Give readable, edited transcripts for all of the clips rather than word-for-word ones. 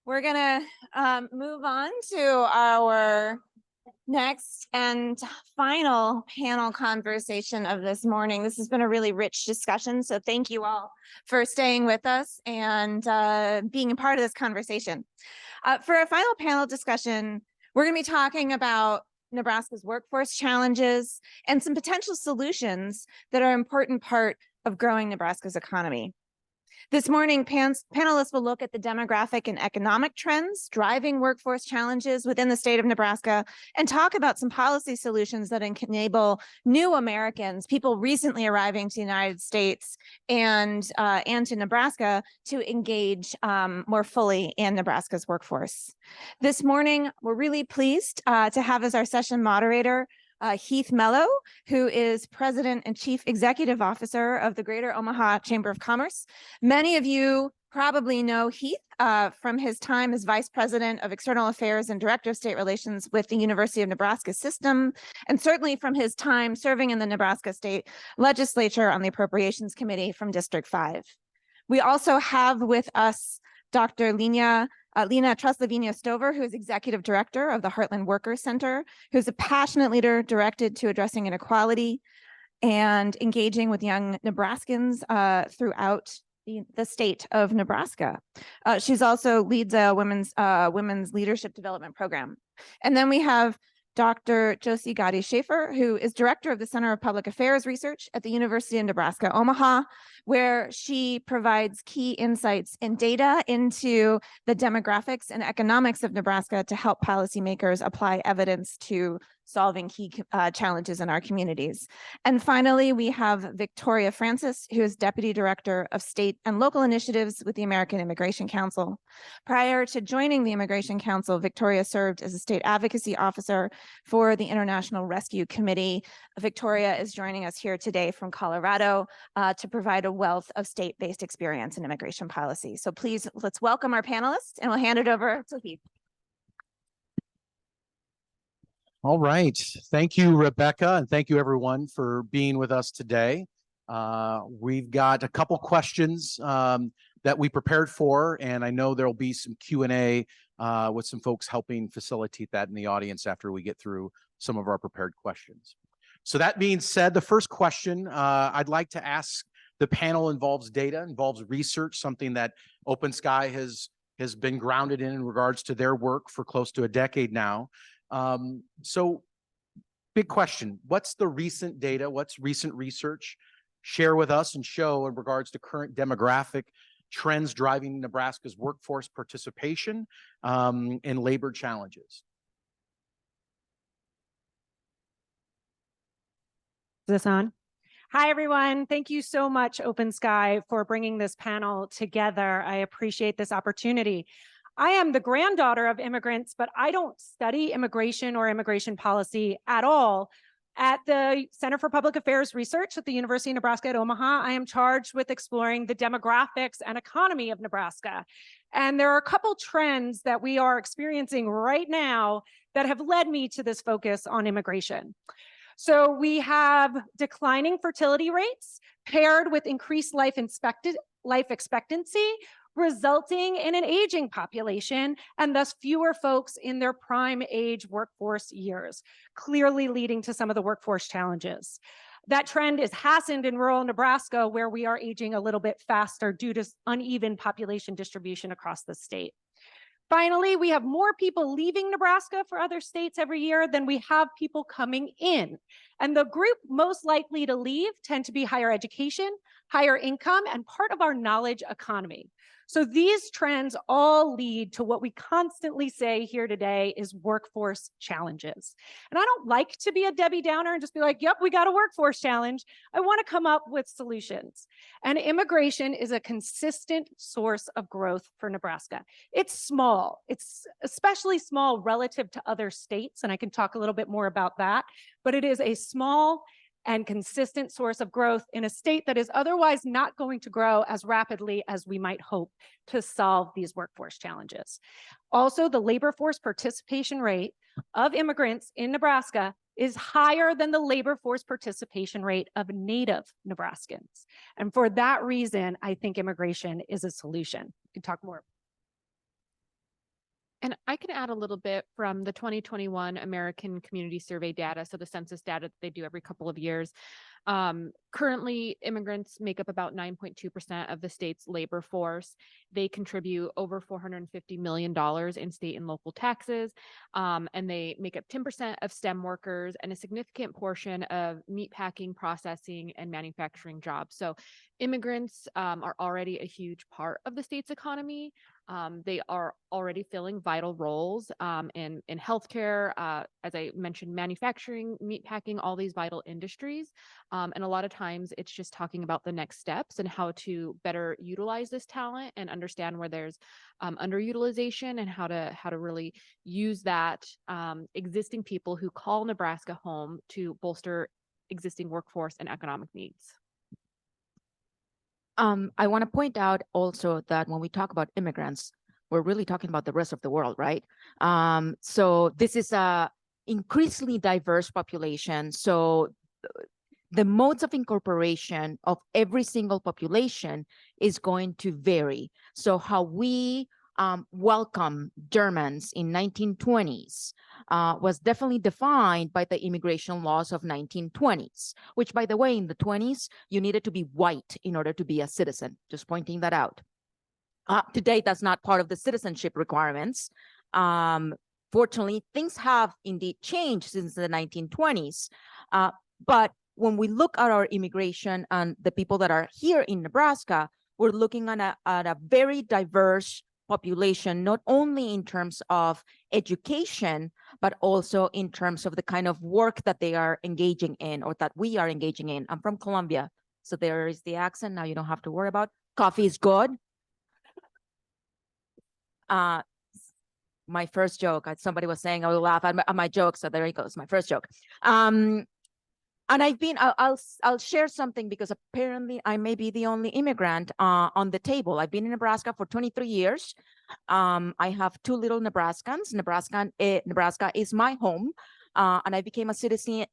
We're going to move on to our next and final panel conversation of this morning. This has been a really rich discussion, so thank you all for staying with us and being a part of this conversation. For our final panel discussion, we're going to be talking about Nebraska's workforce challenges and some potential solutions that are an important part of growing Nebraska's economy. This morning, panelists will look at the demographic and economic trends driving workforce challenges within the state of Nebraska and talk about some policy solutions that enable new Americans, people recently arriving to the United States and to Nebraska, to engage more fully in Nebraska's workforce. This morning, we're really pleased to have as our session moderator Heath Mello, who is President and Chief Executive Officer of the Greater Omaha Chamber of Commerce. Many of you probably know Heath from his time as Vice President of External Affairs and Director of State Relations with the University of Nebraska System, and certainly from his time serving in the Nebraska State Legislature on the Appropriations Committee from District 5. We also have with us Dr. Lena Truslavina-Stover, who is Executive Director of the Heartland Workers Center, who's a passionate leader directed to addressing inequality and engaging with young Nebraskans throughout the state of Nebraska. She's also leads a women's leadership development program. And then we have Dr. Josie Gotti-Schaefer, who is Director of the Center of Public Affairs Research at the University of Nebraska, Omaha, where she provides key insights and data into the demographics and economics of Nebraska to help policymakers apply evidence to solving key challenges in our communities. And finally, we have Victoria Francis, who is Deputy Director of State and Local Initiatives with the American Immigration Council. Prior to joining the Immigration Council, Victoria served as a state advocacy officer for the International Rescue Committee. Victoria is joining us here today from Colorado to provide a wealth of state-based experience in immigration policy. So please, let's welcome our panelists, and we'll hand it over to Heath. All right. Thank you, Rebecca, and thank you, everyone, for being with us today. We've got a couple questions that we prepared for, and I know there'll be some Q&A with some folks helping facilitate that in the audience after we get through some of our prepared questions. So that being said, the first question I'd like to ask the panel involves data, involves research, something that OpenSky has been grounded in regards to their work for close to a decade now. So big question, what's the recent data? What's recent research? Share with us and show in regards to current demographic trends driving Nebraska's workforce participation and labor challenges. Is this on? Hi, everyone. Thank you so much, OpenSky, for bringing this panel together. I appreciate this opportunity. I am the granddaughter of immigrants, but I don't study immigration or immigration policy at all. At the Center for Public Affairs Research at the University of Nebraska at Omaha, I am charged with exploring the demographics and economy of Nebraska. And there are a couple trends that we are experiencing right now that have led me to this focus on immigration. So we have declining fertility rates paired with increased life expectancy, resulting in an aging population and thus fewer folks in their prime age workforce years, clearly leading to some of the workforce challenges. That trend is hastened in rural Nebraska, where we are aging a little bit faster due to uneven population distribution across the state. Finally, we have more people leaving Nebraska for other states every year than we have people coming in. And the group most likely to leave tend to be higher education, higher income, and part of our knowledge economy. So these trends all lead to what we constantly say here today is workforce challenges. And I don't like to be a Debbie Downer and just be like, yep, we got a workforce challenge. I want to come up with solutions. And immigration is a consistent source of growth for Nebraska. It's small. It's especially small relative to other states, and I can talk a little bit more about that, but it is a small and consistent source of growth in a state that is otherwise not going to grow as rapidly as we might hope to solve these workforce challenges. Also, the labor force participation rate of immigrants in Nebraska is higher than the labor force participation rate of native Nebraskans. And for that reason, I think immigration is a solution. We can talk more. And I can add a little bit from the 2021 American Community Survey data, so the census data that they do every couple of years. Currently, immigrants make up about 9.2% of the state's labor force. They contribute over $450 million in state and local taxes, and they make up 10% of STEM workers and a significant portion of meatpacking, processing, and manufacturing jobs. So immigrants are already a huge part of the state's economy. They are already filling vital roles in healthcare, as I mentioned, manufacturing, meatpacking, all these vital industries. And a lot of times it's just talking about the next steps and how to better utilize this talent and understand where there's underutilization and how to really use that existing people who call Nebraska home to bolster existing workforce and economic needs. I want to point out also that when we talk about immigrants, we're really talking about the rest of the world, right? So this is a increasingly diverse population. So the modes of incorporation of every single population is going to vary. So how we welcome Germans in 1920s was definitely defined by the immigration laws of 1920s, which, by the way, in the 20s, you needed to be white in order to be a citizen, just pointing that out. Today, that's not part of the citizenship requirements. Fortunately, things have indeed changed since the 1920s, but when we look at our immigration and the people that are here in Nebraska, we're looking at a very diverse population, not only in terms of education, but also in terms of the kind of work that they are engaging in or that we are engaging in. I'm from Colombia, so there is the accent. Now you don't have to worry about. Coffee is good. My first joke, somebody was saying I will laugh at my joke, so there it goes, my first joke. And I'll share something because apparently I may be the only immigrant on the table. I've been in Nebraska for 23 years. I have two little Nebraskans. Nebraska is my home, and I became a citizen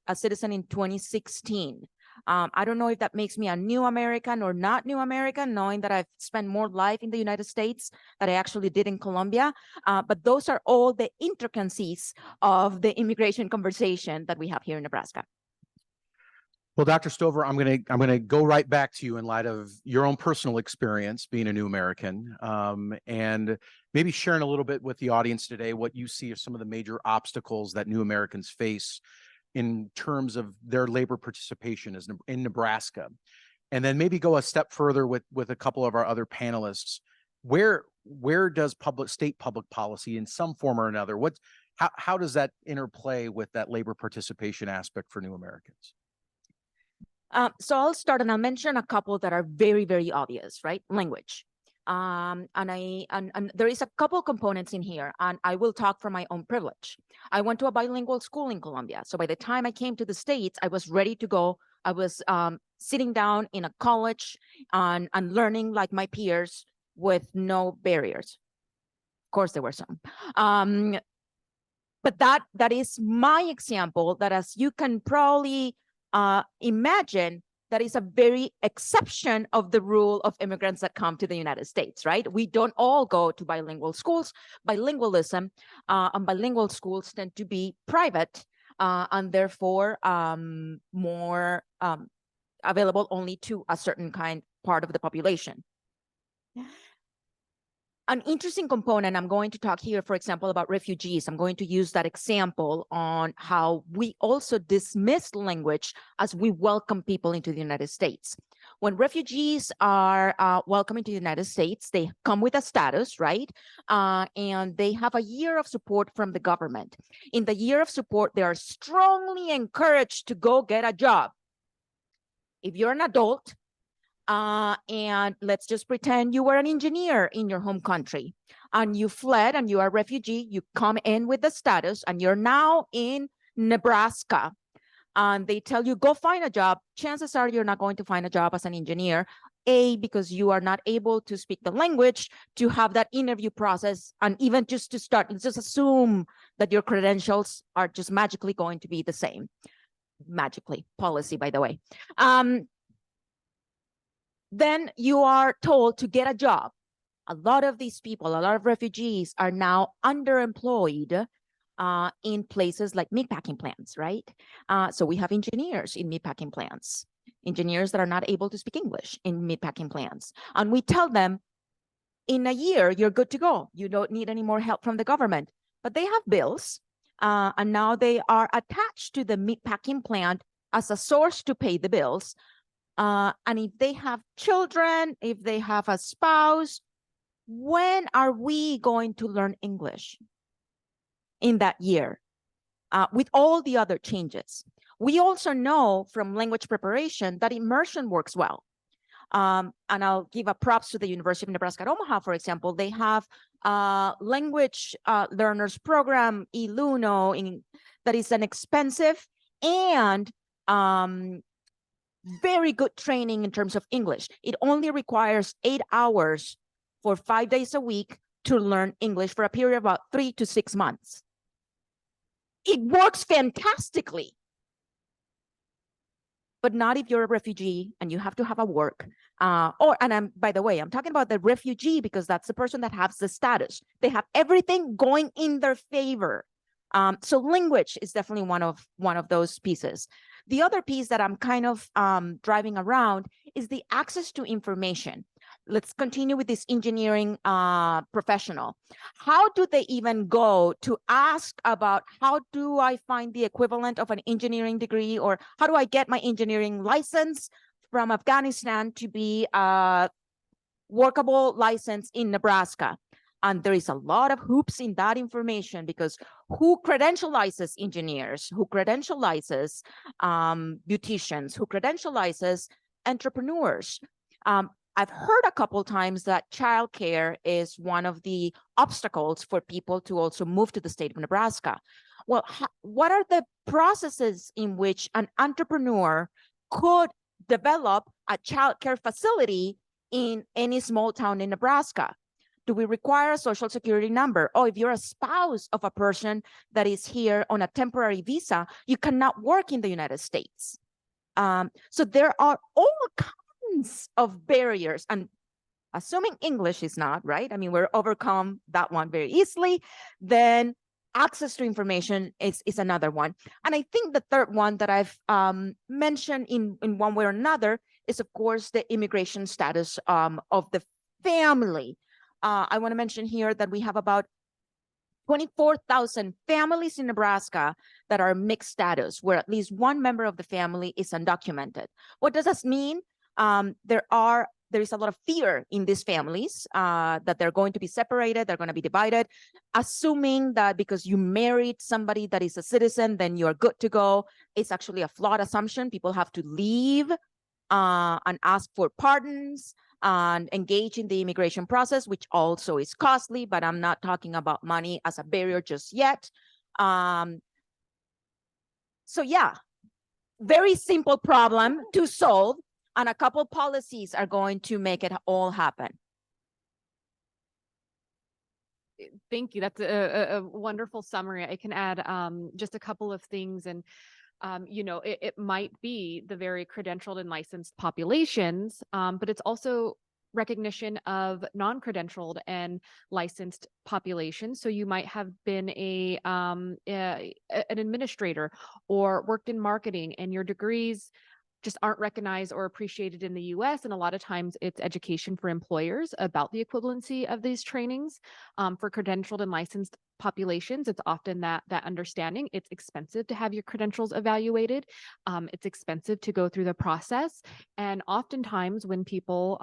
in 2016. I don't know if that makes me a new American or not new American, knowing that I've spent more life in the United States than I actually did in Colombia. But those are all the intricacies of the immigration conversation that we have here in Nebraska. Well, Dr. Stover, I'm gonna go right back to you in light of your own personal experience being a new American, and maybe sharing a little bit with the audience today what you see are some of the major obstacles that new Americans face in terms of their labor participation in Nebraska, and then maybe go a step further with a couple of our other panelists. Where does state public policy in some form or another, how does that interplay with that labor participation aspect for new Americans? So I'll start and I'll mention a couple that are very, very obvious, right? Language. And there is a couple components in here, and I will talk from my own privilege. I went to a bilingual school in Colombia. So by the time I came to the States, I was ready to go. I was sitting down in a college and learning like my peers with no barriers. Of course, there were some. But that is my example that, as you can probably imagine, that is a very exception of the rule of immigrants that come to the United States, right? We don't all go to bilingual schools. Bilingualism and bilingual schools tend to be private and therefore more available only to a certain part of the population. An interesting component, I'm going to talk here, for example, about refugees. I'm going to use that example on how we also dismiss language as we welcome people into the United States. When refugees are welcome into the United States, they come with a status, right? And they have a year of support from the government. In the year of support, they are strongly encouraged to go get a job. If you're an adult, and let's just pretend you were an engineer in your home country and you fled and you are a refugee, you come in with the status and you're now in Nebraska and they tell you, go find a job. Chances are you're not going to find a job as an engineer, because you are not able to speak the language, to have that interview process, and even just to start, just assume that your credentials are just magically going to be the same. Magically, policy, by the way. Then you are told to get a job. A lot of these people, a lot of refugees are now underemployed in places like meatpacking plants, right? So we have engineers in meatpacking plants, engineers that are not able to speak English in meatpacking plants. And we tell them, in a year, you're good to go. You don't need any more help from the government. But they have bills, and now they are attached to the meatpacking plant as a source to pay the bills. And if they have children, if they have a spouse, when are we going to learn English in that year with all the other changes? We also know from language preparation that immersion works well. And I'll give a props to the University of Nebraska at Omaha, for example. They have a language learners program, eLuno, that is an expensive and very good training in terms of English. It only requires 8 hours for 5 days a week to learn English for a period of about 3 to 6 months. It works fantastically. But not if you're a refugee and you have to have a work. By the way, I'm talking about the refugee because that's the person that has the status. They have everything going in their favor. So language is definitely one of those pieces. The other piece that I'm kind of driving around is the access to information. Let's continue with this engineering professional. How do they even go to ask about how do I find the equivalent of an engineering degree, or how do I get my engineering license from Afghanistan to be a workable license in Nebraska? And there is a lot of hoops in that information, because who credentializes engineers, who credentializes beauticians, who credentializes entrepreneurs? I've heard a couple times that childcare is one of the obstacles for people to also move to the state of Nebraska. Well, what are the processes in which an entrepreneur could develop a childcare facility in any small town in Nebraska? Do we require a social security number? Oh, if you're a spouse of a person that is here on a temporary visa, you cannot work in the United States. So there are all kinds of barriers, and assuming English is not, right? I mean, we're overcome that one very easily. Then access to information is another one. And I think the third one that I've mentioned in one way or another is, of course, the immigration status of the family. I want to mention here that we have about 24,000 families in Nebraska that are mixed status, where at least one member of the family is undocumented. What does this mean? There is a lot of fear in these families that they're going to be separated, they're going to be divided, assuming that because you married somebody that is a citizen, then you're good to go. It's actually a flawed assumption. People have to leave and ask for pardons and engage in the immigration process, which also is costly, but I'm not talking about money as a barrier just yet. So yeah, very simple problem to solve, and a couple policies are going to make it all happen. Thank you. That's a wonderful summary. I can add just a couple of things. And it might be the very credentialed and licensed populations, but it's also recognition of non-credentialed and licensed populations. So you might have been an administrator or worked in marketing, and your degrees just aren't recognized or appreciated in the US. And a lot of times it's education for employers about the equivalency of these trainings. For credentialed and licensed populations, it's often that understanding. It's expensive to have your credentials evaluated. It's expensive to go through the process. And oftentimes when people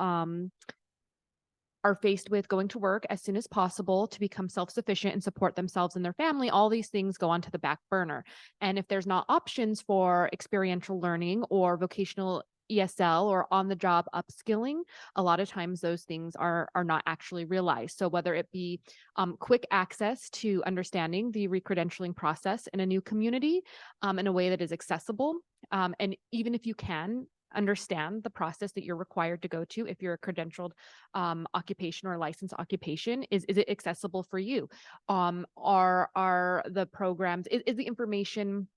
are faced with going to work as soon as possible to become self-sufficient and support themselves and their family, all these things go onto the back burner. And if there's not options for experiential learning or vocational ESL or on-the-job upskilling, a lot of times those things are not actually realized. So whether it be quick access to understanding the recredentialing process in a new community in a way that is accessible, and even if you can understand the process that you're required to go to if you're a credentialed occupation or licensed occupation, is it accessible for you? Are the programs, is the information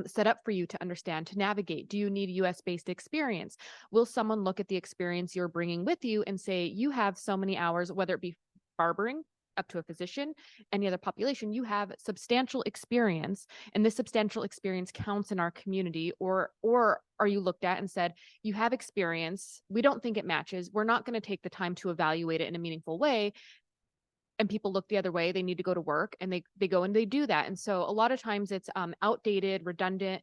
set up for you to understand, to navigate? Do you need US-based experience? Will someone look at the experience you're bringing with you and say, you have so many hours, whether it be barbering up to a physician, any other population, you have substantial experience, and this substantial experience counts in our community? Or are you looked at and said, you have experience, we don't think it matches, we're not going to take the time to evaluate it in a meaningful way, and people look the other way, they need to go to work, and they go and they do that. And so a lot of times it's outdated, redundant,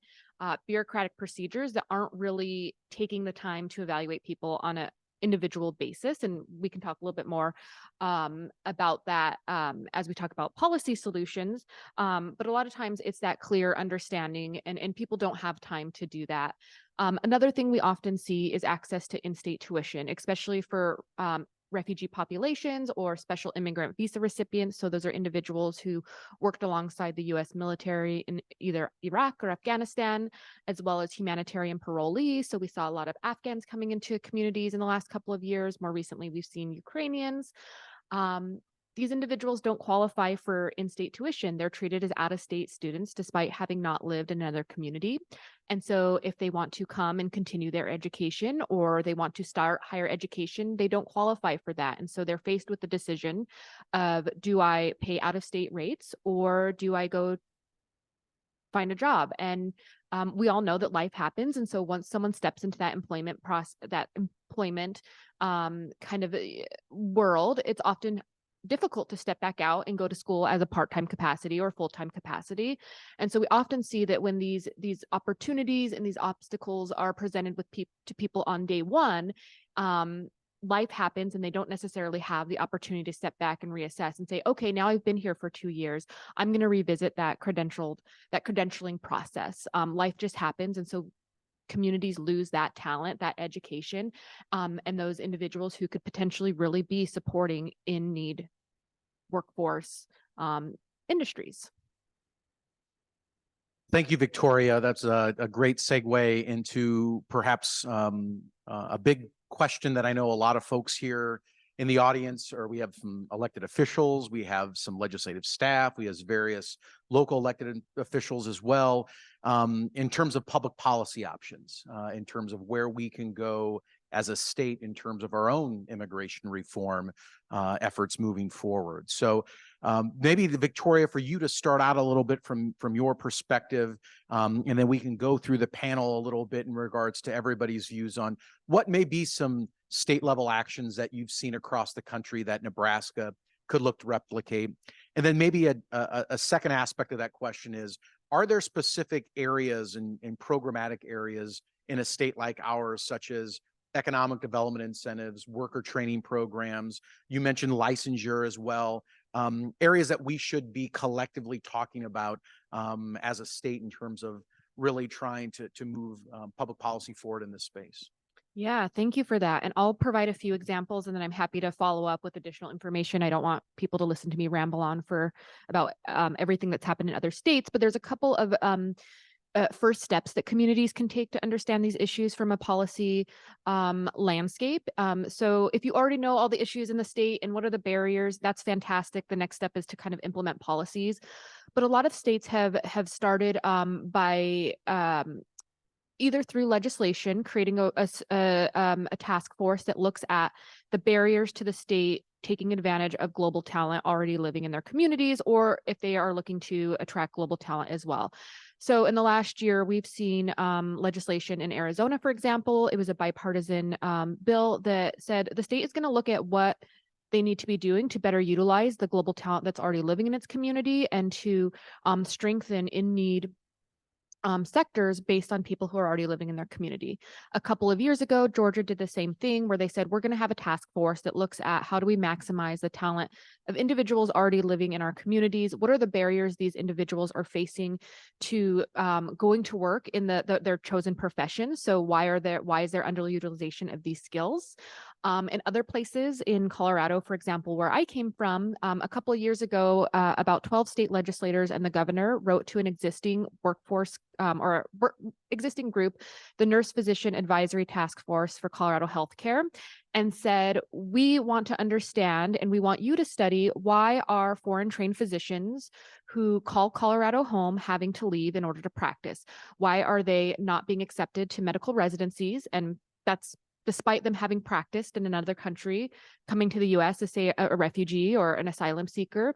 bureaucratic procedures that aren't really taking the time to evaluate people on a individual basis. And we can talk a little bit more about that as we talk about policy solutions. But a lot of times it's that clear understanding, and people don't have time to do that. Another thing we often see is access to in-state tuition, especially for refugee populations or special immigrant visa recipients. So those are individuals who worked alongside the US military in either Iraq or Afghanistan, as well as humanitarian parolees. So we saw a lot of Afghans coming into communities in the last couple of years. More recently, we've seen Ukrainians. These individuals don't qualify for in-state tuition. They're treated as out-of-state students despite having not lived in another community. And so if they want to come and continue their education, or they want to start higher education, they don't qualify for that. And so they're faced with the decision of, do I pay out-of-state rates, or do I go find a job? And we all know that life happens. And so once someone steps into that employment process, that employment kind of world, it's often difficult to step back out and go to school as a part-time capacity or full-time capacity. And so we often see that when these opportunities and these obstacles are presented to people on day one, life happens, and they don't necessarily have the opportunity to step back and reassess and say, okay, now I've been here for 2 years, I'm going to revisit that credentialing process. Life just happens. And so communities lose that talent, that education, and those individuals who could potentially really be supporting in need workforce industries. Thank you, Victoria. That's a great segue into perhaps a big question that I know a lot of folks here in the audience, or we have some elected officials, we have some legislative staff, we have various local elected officials as well, in terms of public policy options, in terms of where we can go as a state in terms of our own immigration reform efforts moving forward. So maybe Victoria, for you to start out a little bit from your perspective, and then we can go through the panel a little bit in regards to everybody's views on what may be some state level actions that you've seen across the country that Nebraska could look to replicate. And then maybe a second aspect of that question is, are there specific areas and programmatic areas in a state like ours, such as economic development incentives, worker training programs, you mentioned licensure as well, areas that we should be collectively talking about as a state in terms of really trying to move public policy forward in this space? Yeah, thank you for that. And I'll provide a few examples, and then I'm happy to follow up with additional information. I don't want people to listen to me ramble on about everything that's happened in other states, but there's a couple of first steps that communities can take to understand these issues from a policy landscape. So if you already know all the issues in the state and what are the barriers, that's fantastic. The next step is to kind of implement policies. But a lot of states have started by either through legislation, creating a task force that looks at the barriers to the state taking advantage of global talent already living in their communities, or if they are looking to attract global talent as well. So in the last year, we've seen legislation in Arizona, for example. It was a bipartisan bill that said the state is going to look at what they need to be doing to better utilize the global talent that's already living in its community, and to strengthen in-need sectors based on people who are already living in their community. A couple of years ago, Georgia did the same thing, where they said, we're going to have a task force that looks at how do we maximize the talent of individuals already living in our communities? What are the barriers these individuals are facing to going to work in their chosen profession? So why is there underutilization of these skills? In other places in Colorado, for example, where I came from, a couple of years ago, about 12 state legislators and the governor wrote to an existing workforce existing group, the Nurse Physician Advisory Task Force for Colorado Healthcare, and said, we want to understand and we want you to study why are foreign trained physicians who call Colorado home having to leave in order to practice? Why are they not being accepted to medical residencies? And that's despite them having practiced in another country, coming to the US as, say, a refugee or an asylum seeker.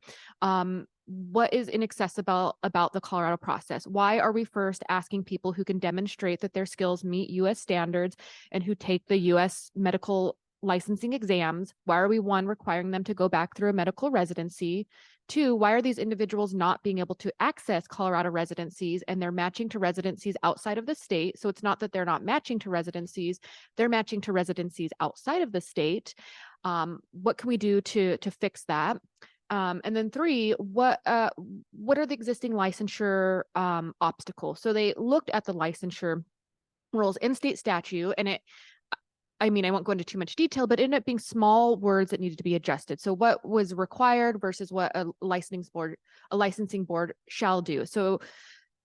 What is inaccessible about the Colorado process? Why are we first asking people who can demonstrate that their skills meet US standards and who take the US medical licensing exams? Why are we, one, requiring them to go back through a medical residency? Two, why are these individuals not being able to access Colorado residencies and they're matching to residencies outside of the state? So it's not that they're not matching to residencies, they're matching to residencies outside of the state. What can we do to fix that? And then three, what are the existing licensure obstacles? So they looked at the licensure rules in state statute, and I won't go into too much detail, but it ended up being small words that needed to be adjusted. So what was required versus what a licensing board shall do. So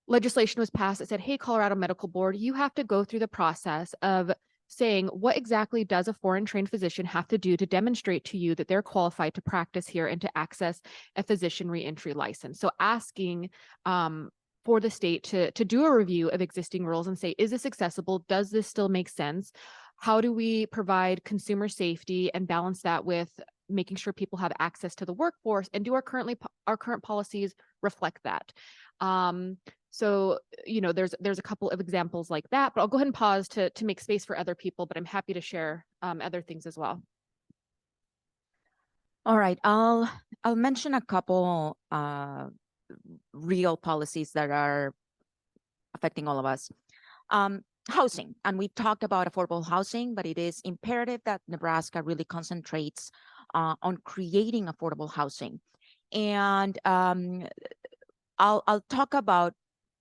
legislation was passed that said, hey, Colorado Medical Board, you have to go through the process of saying what exactly does a foreign trained physician have to do to demonstrate to you that they're qualified to practice here and to access a physician reentry license. So asking for the state to do a review of existing rules and say, is this accessible? Does this still make sense? How do we provide consumer safety and balance that with making sure people have access to the workforce? And do our current policies reflect that? So, there's a couple of examples like that, but I'll go ahead and pause to make space for other people, but I'm happy to share other things as well. All right, I'll mention a couple real policies that are affecting all of us. Housing, and we've talked about affordable housing, but it is imperative that Nebraska really concentrates on creating affordable housing. And I'll talk about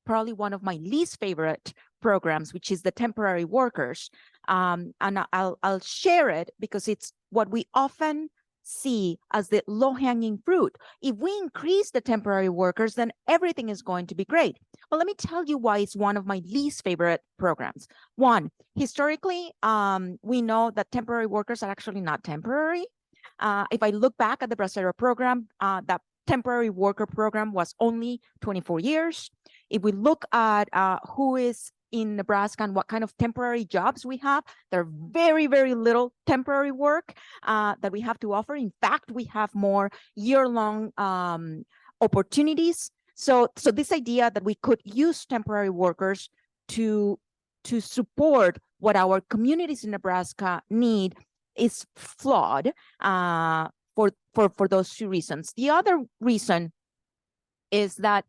probably one of my least favorite programs, which is the temporary workers. And I'll share it because it's what we often see as the low-hanging fruit. If we increase the temporary workers, then everything is going to be great. Well, let me tell you why it's one of my least favorite programs. One, historically, we know that temporary workers are actually not temporary. If I look back at the Bracero program, that temporary worker program was only 24 years. If we look at who is in Nebraska and what kind of temporary jobs we have, there are very, very little temporary work that we have to offer. In fact, we have more year-long opportunities. So this idea that we could use temporary workers to support what our communities in Nebraska need is flawed for those two reasons. The other reason is that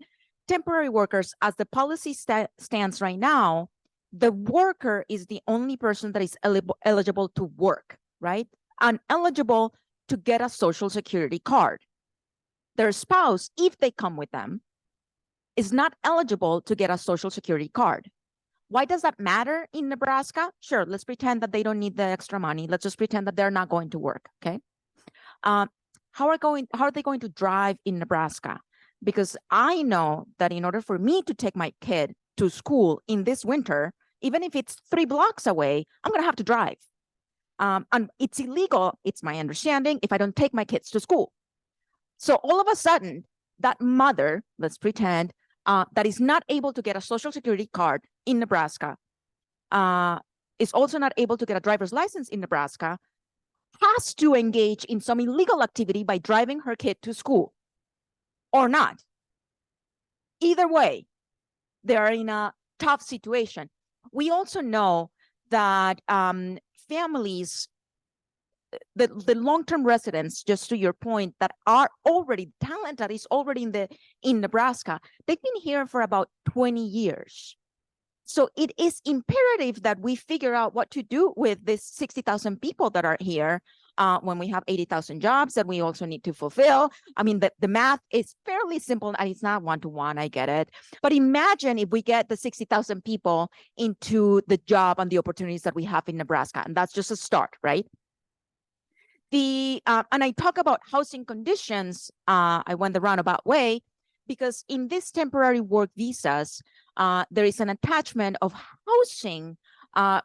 temporary workers, as the policy stands right now, the worker is the only person that is eligible to work, right? And eligible to get a Social Security card. Their spouse, if they come with them, is not eligible to get a Social Security card. Why does that matter in Nebraska? Sure, let's pretend that they don't need the extra money. Let's just pretend that they're not going to work, okay? How are they going to drive in Nebraska? Because I know that in order for me to take my kid to school in this winter, even if it's 3 blocks away, I'm going to have to drive. And it's illegal, it's my understanding, if I don't take my kids to school. So all of a sudden, that mother, let's pretend, that is not able to get a Social Security card in Nebraska, is also not able to get a driver's license in Nebraska, has to engage in some illegal activity by driving her kid to school. Or not. Either way, they are in a tough situation. We also know that families, the long-term residents, just to your point, that are already talent that is already in Nebraska, they've been here for about 20 years. So it is imperative that we figure out what to do with these 60,000 people that are here when we have 80,000 jobs that we also need to fulfill. I mean, the math is fairly simple and it's not one-to-one, I get it. But imagine if we get the 60,000 people into the job and the opportunities that we have in Nebraska, and that's just a start, right? And I talk about housing conditions. I went the roundabout way because in these temporary work visas, there is an attachment of housing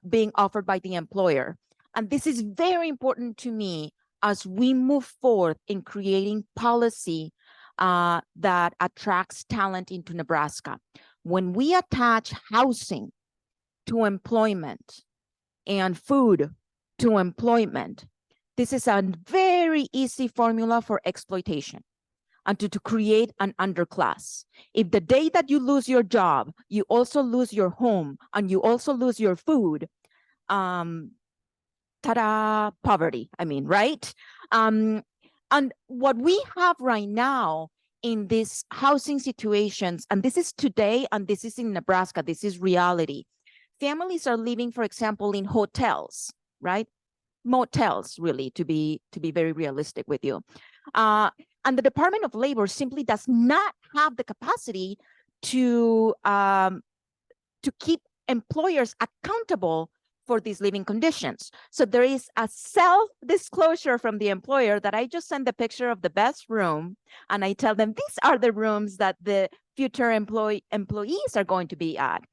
being offered by the employer. And this is very important to me as we move forward in creating policy that attracts talent into Nebraska. When we attach housing to employment and food to employment, this is a very easy formula for exploitation and to create an underclass. If the day that you lose your job, you also lose your home and you also lose your food, ta-da, poverty, I mean, right? And what we have right now in these housing situations, and this is today, and this is in Nebraska, this is reality. Families are living, for example, in hotels, right? Motels, really, to be very realistic with you. And the Department of Labor simply does not have the capacity to keep employers accountable for these living conditions. So there is a self-disclosure from the employer that I just send the picture of the best room, and I tell them these are the rooms that the future employees are going to be at.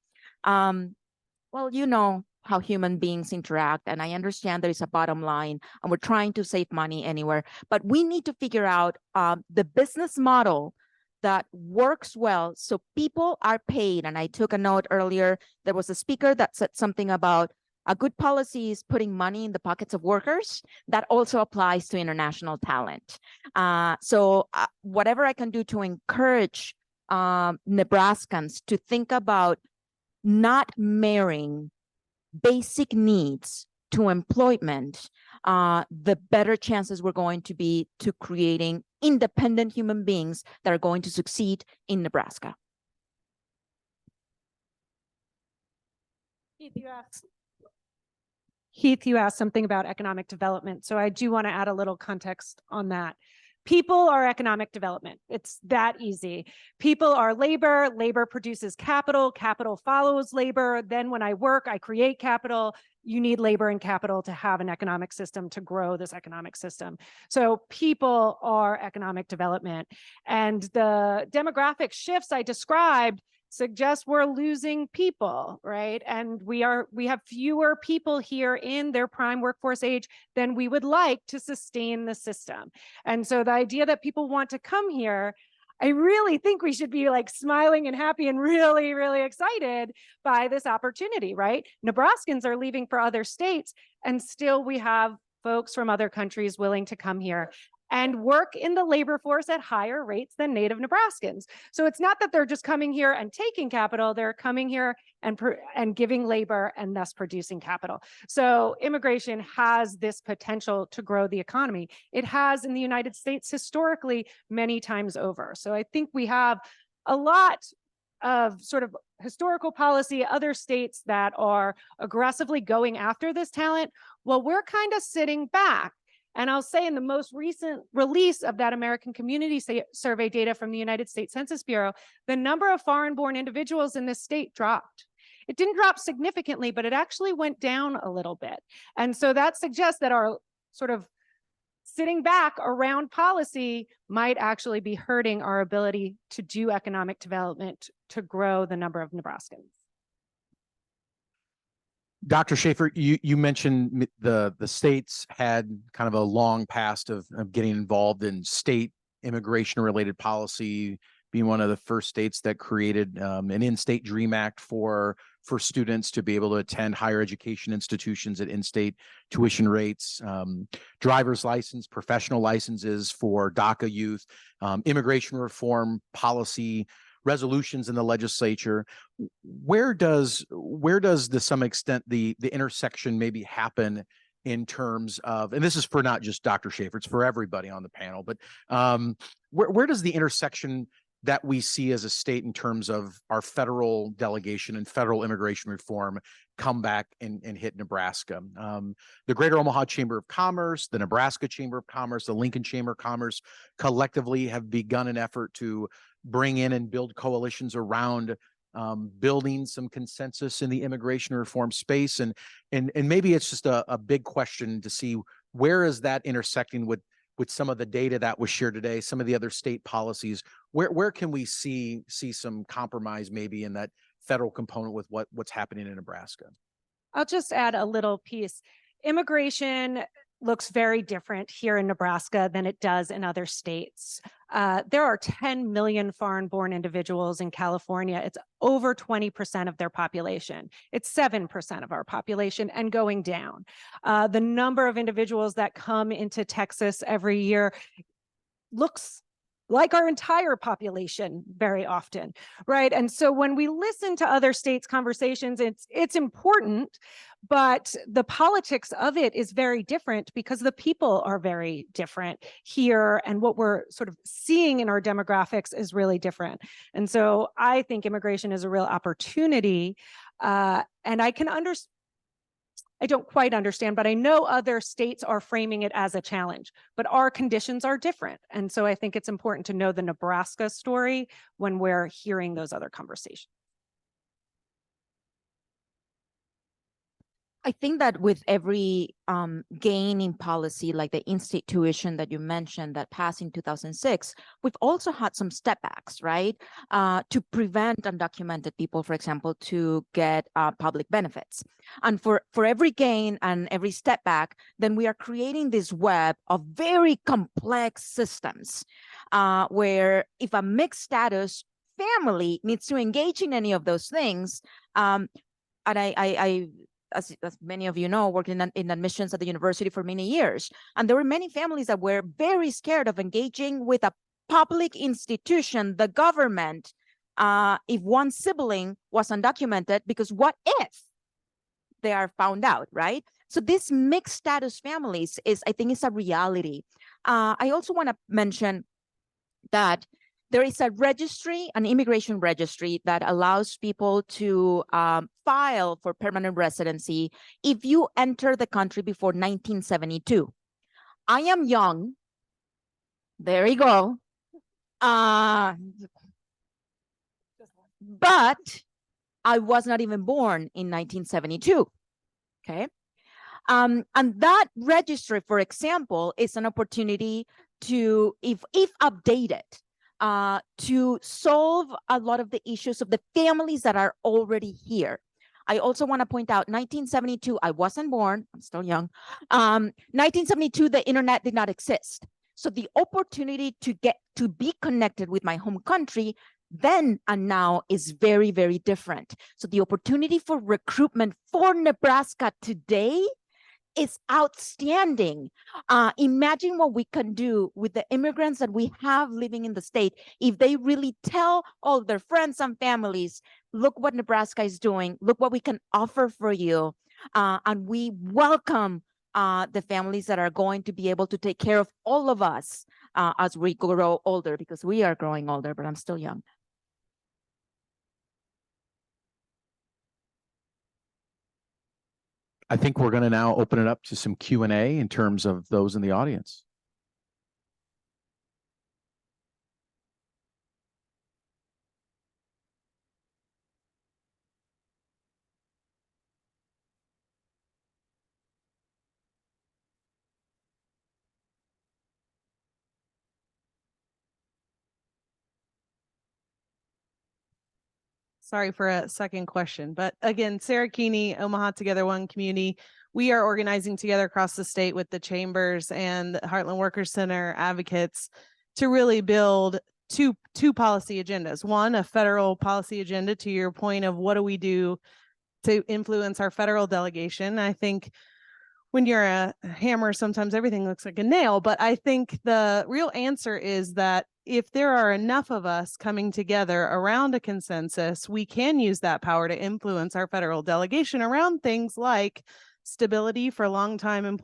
Well, you know how human beings interact, and I understand there is a bottom line, and we're trying to save money anywhere, but we need to figure out the business model that works well so people are paid. And I took a note earlier, there was a speaker that said something about a good policy is putting money in the pockets of workers. That also applies to international talent. So whatever I can do to encourage Nebraskans to think about not marrying basic needs to employment, the better chances we're going to be to creating independent human beings that are going to succeed in Nebraska. Heath, you asked something about economic development. So I do want to add a little context on that. People are economic development. It's that easy. People are labor. Labor produces capital. Capital follows labor. Then when I work, I create capital. You need labor and capital to have an economic system to grow this economic system. So people are economic development. And the demographic shifts I described suggest we're losing people, right? And we have fewer people here in their prime workforce age than we would like to sustain the system. And so the idea that people want to come here, I really think we should be like smiling and happy and really, really excited by this opportunity, right? Nebraskans are leaving for other states, and still we have folks from other countries willing to come here and work in the labor force at higher rates than native Nebraskans. So it's not that they're just coming here and taking capital, they're coming here and giving labor and thus producing capital. So immigration has this potential to grow the economy. It has in the United States historically many times over. So I think we have a lot of sort of historical policy, other states that are aggressively going after this talent. Well, we're kind of sitting back. And I'll say in the most recent release of that American Community Survey data from the United States Census Bureau, the number of foreign-born individuals in this state dropped. It didn't drop significantly, but it actually went down a little bit. And so that suggests that our sort of sitting back around policy might actually be hurting our ability to do economic development to grow the number of Nebraskans. Dr. Schaefer, you mentioned the states had kind of a long past of getting involved in state immigration related policy, being one of the first states that created an in-state DREAM Act for students to be able to attend higher education institutions at in-state tuition rates, driver's license, professional licenses for DACA youth, immigration reform policy resolutions in the legislature. Where does to some extent the intersection maybe happen in terms of, and this is for not just Dr. Schaefer, it's for everybody on the panel, but where does the intersection that we see as a state in terms of our federal delegation and federal immigration reform come back and hit Nebraska? The Greater Omaha Chamber of Commerce, the Nebraska Chamber of Commerce, the Lincoln Chamber of Commerce collectively have begun an effort to bring in and build coalitions around building some consensus in the immigration reform space. And maybe it's just a big question to see where is that intersecting with some of the data that was shared today, some of the other state policies? Where can we see some compromise maybe in that federal component with what's happening in Nebraska? I'll just add a little piece. Immigration looks very different here in Nebraska than it does in other states. There are 10 million foreign-born individuals in California. It's over 20% of their population. It's 7% of our population and going down. The number of individuals that come into Texas every year looks like our entire population very often, right? And so when we listen to other states' conversations, it's important, but the politics of it is very different because the people are very different here, and what we're sort of seeing in our demographics is really different. And so I think immigration is a real opportunity, and I don't quite understand, but I know other states are framing it as a challenge, but our conditions are different. And so I think it's important to know the Nebraska story when we're hearing those other conversations. I think that with every gain in policy, like the in-state tuition that you mentioned that passed in 2006, we've also had some step backs, right? To prevent undocumented people, for example, to get public benefits. And for every gain and every step back, then we are creating this web of very complex systems where if a mixed status family needs to engage in any of those things, and I as many of you know, worked in admissions at the university for many years. And there were many families that were very scared of engaging with a public institution, the government, if one sibling was undocumented, because what if they are found out, right? So this mixed status families I think is a reality. I also want to mention that there is a registry, an immigration registry that allows people to file for permanent residency if you enter the country before 1972. I am young. There you go. But I was not even born in 1972. Okay. And that registry, for example, is an opportunity to, if updated, to solve a lot of the issues of the families that are already here. I also want to point out 1972, I wasn't born, I'm still young. 1972, the internet did not exist. So the opportunity to be connected with my home country then and now is very, very different. So the opportunity for recruitment for Nebraska today is outstanding. Imagine what we can do with the immigrants that we have living in the state if they really tell all their friends and families, look what Nebraska is doing, look what we can offer for you. And we welcome the families that are going to be able to take care of all of us as we grow older, because we are growing older, but I'm still young. I think we're going to now open it up to some Q&A in terms of those in the audience. Sorry for a second question, but again, Sarah Keeney, Omaha Together One Community. We are organizing together across the state with the chambers and the Heartland Workers Center advocates to really build two policy agendas. One, a federal policy agenda, to your point of what do we do to influence our federal delegation. I think when you're a hammer, sometimes everything looks like a nail, but I think the real answer is that if there are enough of us coming together around a consensus, we can use that power to influence our federal delegation around things like stability for longtime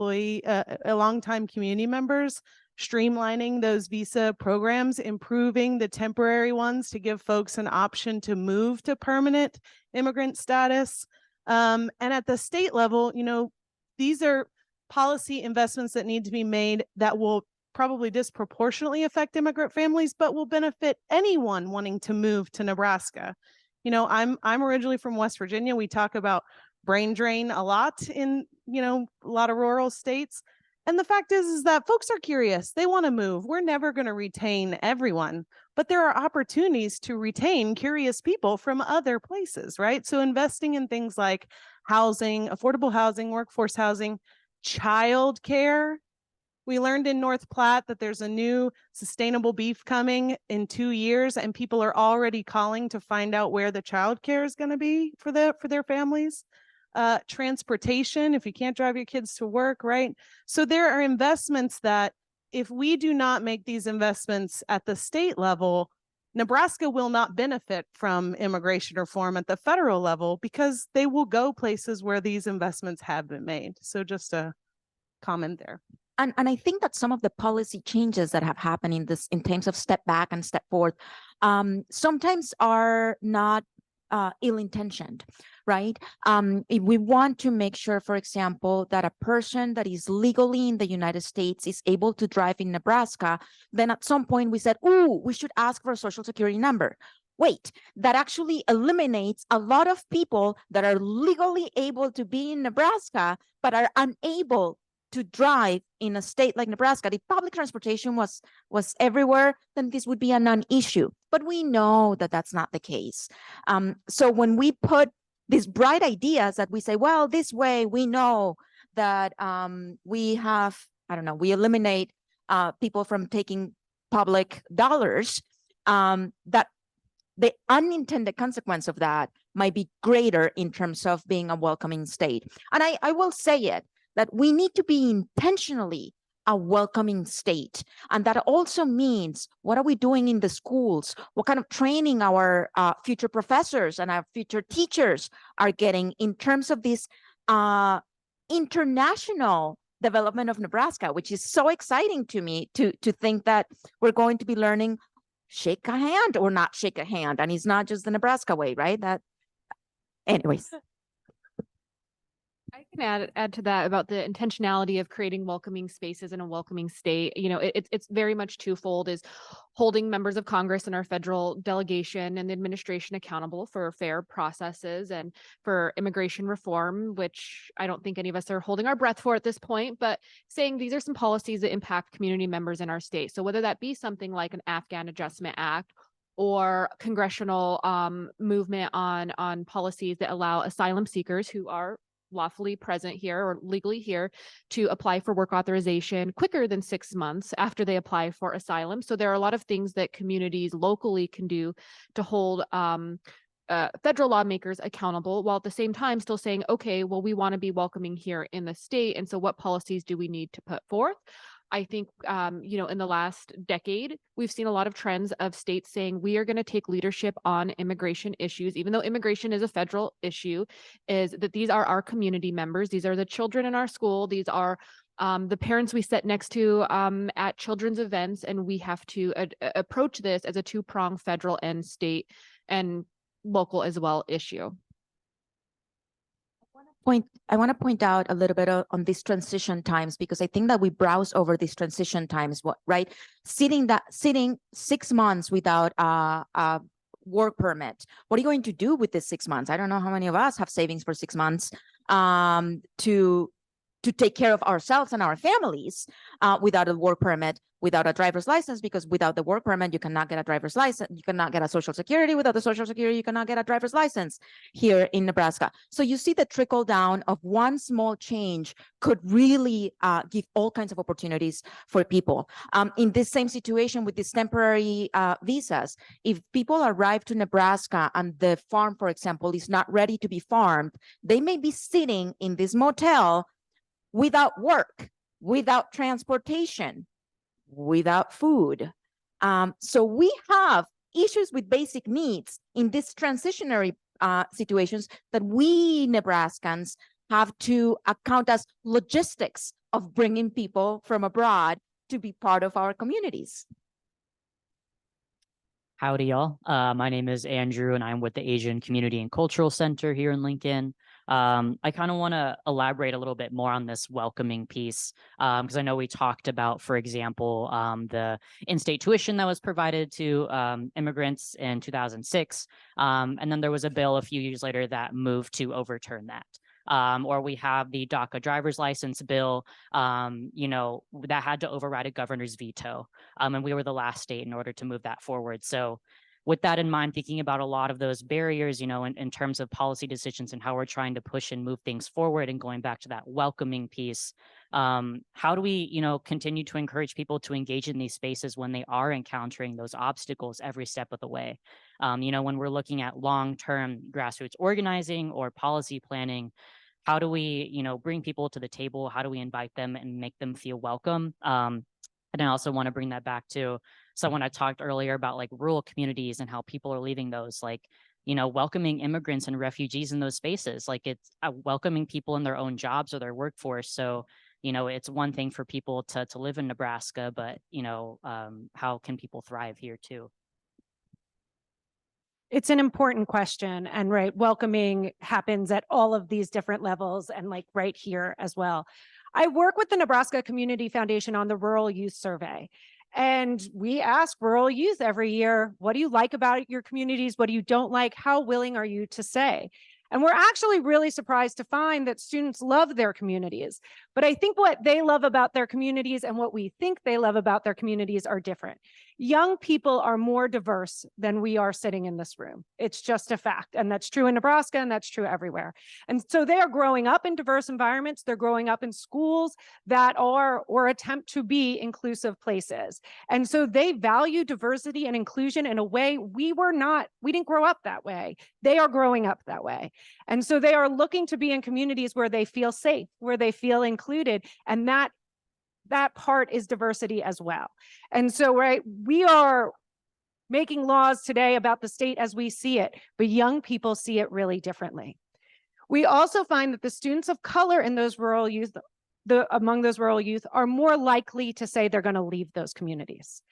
community members, streamlining those visa programs, improving the temporary ones to give folks an option to move to permanent immigrant status. And at the state level, you know, these are policy investments that need to be made that will probably disproportionately affect immigrant families, but will benefit anyone wanting to move to Nebraska. You know, I'm originally from West Virginia. We talk about brain drain a lot in, you know, a lot of rural states. And the fact is that folks are curious. They want to move. We're never going to retain everyone, but there are opportunities to retain curious people from other places, right? So investing in things like housing, affordable housing, workforce housing, childcare. We learned in North Platte that there's a new sustainable beef coming in 2 years, and people are already calling to find out where the childcare is going to be for their families. Transportation, if you can't drive your kids to work, right? So there are investments that if we do not make these investments at the state level, Nebraska will not benefit from immigration reform at the federal level because they will go places where these investments have been made. So just a comment there. And I think that some of the policy changes that have happened in terms of step back and step forth, sometimes are not ill-intentioned, right? If we want to make sure, for example, that a person that is legally in the United States is able to drive in Nebraska, then at some point we said, oh, we should ask for a social security number. Wait, that actually eliminates a lot of people that are legally able to be in Nebraska, but are unable to drive in a state like Nebraska. If public transportation was everywhere, then this would be a non-issue. But we know that that's not the case. So when we put these bright ideas that we say, well, this way we know that we have, I don't know, we eliminate people from taking public dollars, that the unintended consequence of that might be greater in terms of being a welcoming state. And I will say it, that we need to be intentionally a welcoming state. And that also means, what are we doing in the schools? What kind of training our future professors and our future teachers are getting in terms of this international development of Nebraska, which is so exciting to me to think that we're going to be learning shake a hand or not shake a hand. And it's not just the Nebraska way, right? That, anyways. I can add to that about the intentionality of creating welcoming spaces in a welcoming state. You know, it's very much twofold: is holding members of Congress and our federal delegation and the administration accountable for fair processes and for immigration reform, which I don't think any of us are holding our breath for at this point, but saying these are some policies that impact community members in our state. So whether that be something like an Afghan Adjustment Act or congressional movement on policies that allow asylum seekers who are lawfully present here or legally here to apply for work authorization quicker than 6 months after they apply for asylum. So there are a lot of things that communities locally can do to hold federal lawmakers accountable, while at the same time still saying, okay, well, we want to be welcoming here in the state. And so what policies do we need to put forth? I think, you know, in the last decade, we've seen a lot of trends of states saying we are going to take leadership on immigration issues, even though immigration is a federal issue, is that these are our community members. These are the children in our school. These are the parents we sit next to at children's events. And we have to approach this as a two-pronged federal and state and local as well issue. I want to point out a little bit on these transition times, because I think that we browse over these transition times, right? Sitting 6 months without a work permit. What are you going to do with this 6 months? I don't know how many of us have savings for 6 months to take care of ourselves and our families without a work permit, without a driver's license, because without the work permit, you cannot get a driver's license. You cannot get a social security. Without the social security, you cannot get a driver's license here in Nebraska. So you see the trickle down of one small change could really give all kinds of opportunities for people. In this same situation with these temporary visas, if people arrive to Nebraska and the farm, for example, is not ready to be farmed, they may be sitting in this motel without work, without transportation, without food. So we have issues with basic needs in these transitionary situations that we Nebraskans have to account as logistics of bringing people from abroad to be part of our communities. Howdy, y'all. My name is Andrew, and I'm with the Asian Community and Cultural Center here in Lincoln. I kind of want to elaborate a little bit more on this welcoming piece, because I know we talked about, for example, the in-state tuition that was provided to immigrants in 2006. And then there was a bill a few years later that moved to overturn that. Or we have the DACA driver's license bill, that had to override a governor's veto. And we were the last state in order to move that forward. So with that in mind, thinking about a lot of those barriers, in terms of policy decisions and how we're trying to push and move things forward, and going back to that welcoming piece, how do we, continue to encourage people to engage in these spaces when they are encountering those obstacles every step of the way? When we're looking at long-term grassroots organizing or policy planning, how do we, bring people to the table? How do we invite them and make them feel welcome? And I also want to bring that back to someone I talked earlier about, like, rural communities and how people are leaving those, like, welcoming immigrants and refugees in those spaces. Like, it's welcoming people in their own jobs or their workforce. So, it's one thing for people to live in Nebraska, but, how can people thrive here too? It's an important question, and right, welcoming happens at all of these different levels, and like right here as well. I work with the Nebraska Community Foundation on the Rural Youth Survey, and we ask rural youth every year, what do you like about your communities? What do you don't like? How willing are you to say? And we're actually really surprised to find that students love their communities. But I think what they love about their communities and what we think they love about their communities are different. Young people are more diverse than we are sitting in this room. It's just a fact. And that's true in Nebraska, and that's true everywhere. And so they are growing up in diverse environments. They're growing up in schools that are or attempt to be inclusive places. And so they value diversity and inclusion in a way we didn't grow up that way. They are growing up that way. And so they are looking to be in communities where they feel safe, where they feel included. And that part is diversity as well. And so, right, we are making laws today about the state as we see it, but young people see it really differently. We also find that the students of color in those rural youth, among those rural youth, are more likely to say they're going to leave those communities.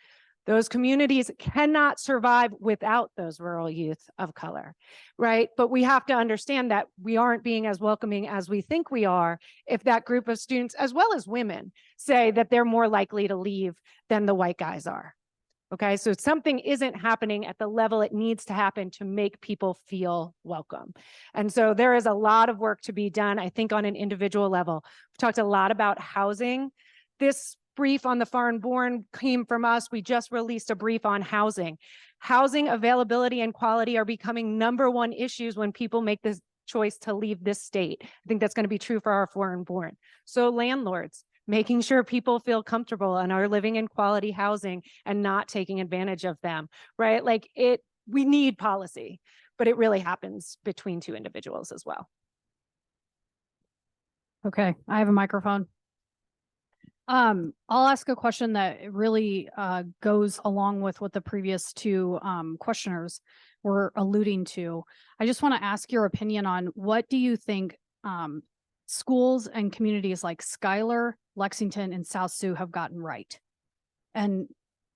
Those communities cannot survive without those rural youth of color, right? But we have to understand that we aren't being as welcoming as we think we are if that group of students, as well as women, say that they're more likely to leave than the white guys are. Okay, so something isn't happening at the level it needs to happen to make people feel welcome. And so there is a lot of work to be done, I think, on an individual level. We've talked a lot about housing. This brief on the foreign-born came from us. We just released a brief on housing. Housing availability and quality are becoming #1 issues when people make this choice to leave this state. I think that's going to be true for our foreign-born. So landlords, making sure people feel comfortable and are living in quality housing and not taking advantage of them, right? Like, we need policy, but it really happens between two individuals as well. Okay, I have a microphone. I'll ask a question that really goes along with what the previous two questioners were alluding to. I just want to ask your opinion on what do you think schools and communities like Schuyler, Lexington, and South Sioux have gotten right? And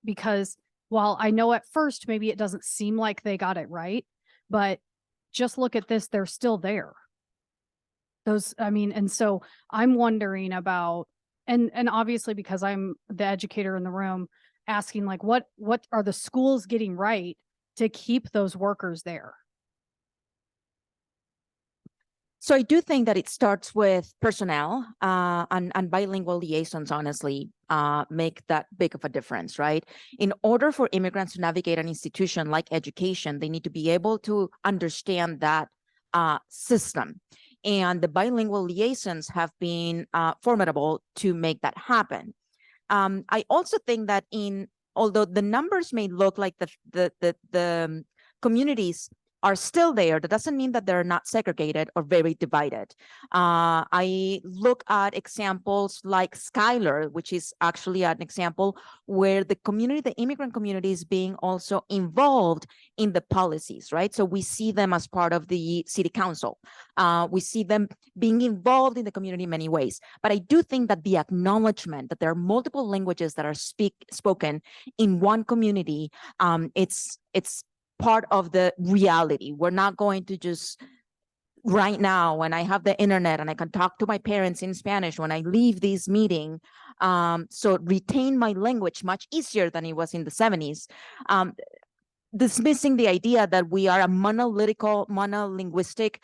because while I know at first maybe it doesn't seem like they got it right, but just look at this, they're still there. And so I'm wondering about, and obviously because I'm the educator in the room, asking like, what are the schools getting right to keep those workers there? So I do think that it starts with personnel and bilingual liaisons, honestly, make that big of a difference, right? In order for immigrants to navigate an institution like education, they need to be able to understand that system. And the bilingual liaisons have been formidable to make that happen. I also think that although the numbers may look like the communities are still there, that doesn't mean that they're not segregated or very divided. I look at examples like Schuyler, which is actually an example where the immigrant community is being also involved in the policies, right? So we see them as part of the city council. We see them being involved in the community in many ways. But I do think that the acknowledgement that there are multiple languages that are spoken in one community, it's part of the reality. We're not going to just right now, when I have the internet and I can talk to my parents in Spanish when I leave this meeting, so retain my language much easier than it was in the 70s. Dismissing the idea that we are a monolinguistic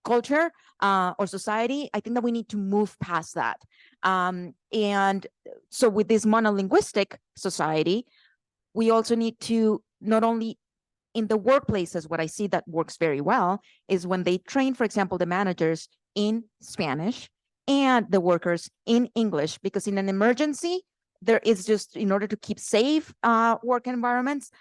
culture or society. I think that we need to move past that. And so with this monolinguistic society, we also need to not only in the workplaces, what I see that works very well is when they train, for example, the managers in Spanish and the workers in English, because in an emergency, there is just, in order to keep safe work environments,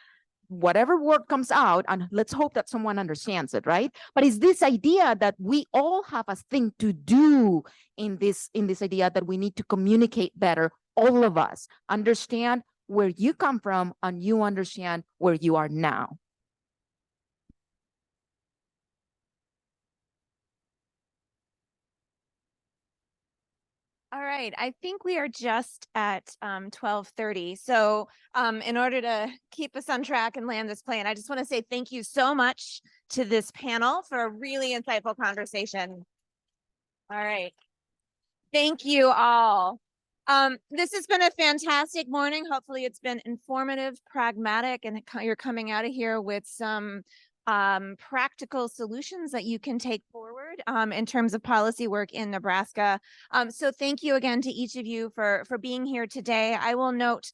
whatever word comes out, and let's hope that someone understands it, right? But it's this idea that we all have a thing to do in this idea that we need to communicate better, all of us, understand where you come from and you understand where you are now. All right, I think we are just at 12:30. So in order to keep us on track and land this plane, I just want to say thank you so much to this panel for a really insightful conversation. All right. Thank you all. This has been a fantastic morning. Hopefully it's been informative, pragmatic, and you're coming out of here with some practical solutions that you can take forward in terms of policy work in Nebraska. So thank you again to each of you for being here today. I will note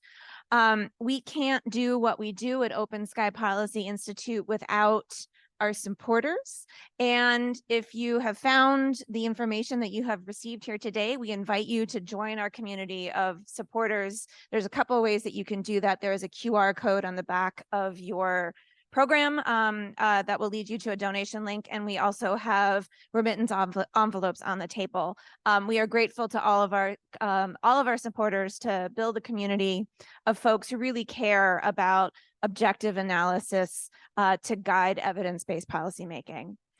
we can't do what we do at OpenSky Policy Institute without our supporters. And if you have found the information that you have received here today, we invite you to join our community of supporters. There's a couple of ways that you can do that. There is a QR code on the back of your program that will lead you to a donation link. And we also have remittance envelopes on the table. We are grateful to all of our supporters to build a community of folks who really care about objective analysis to guide evidence-based policymaking.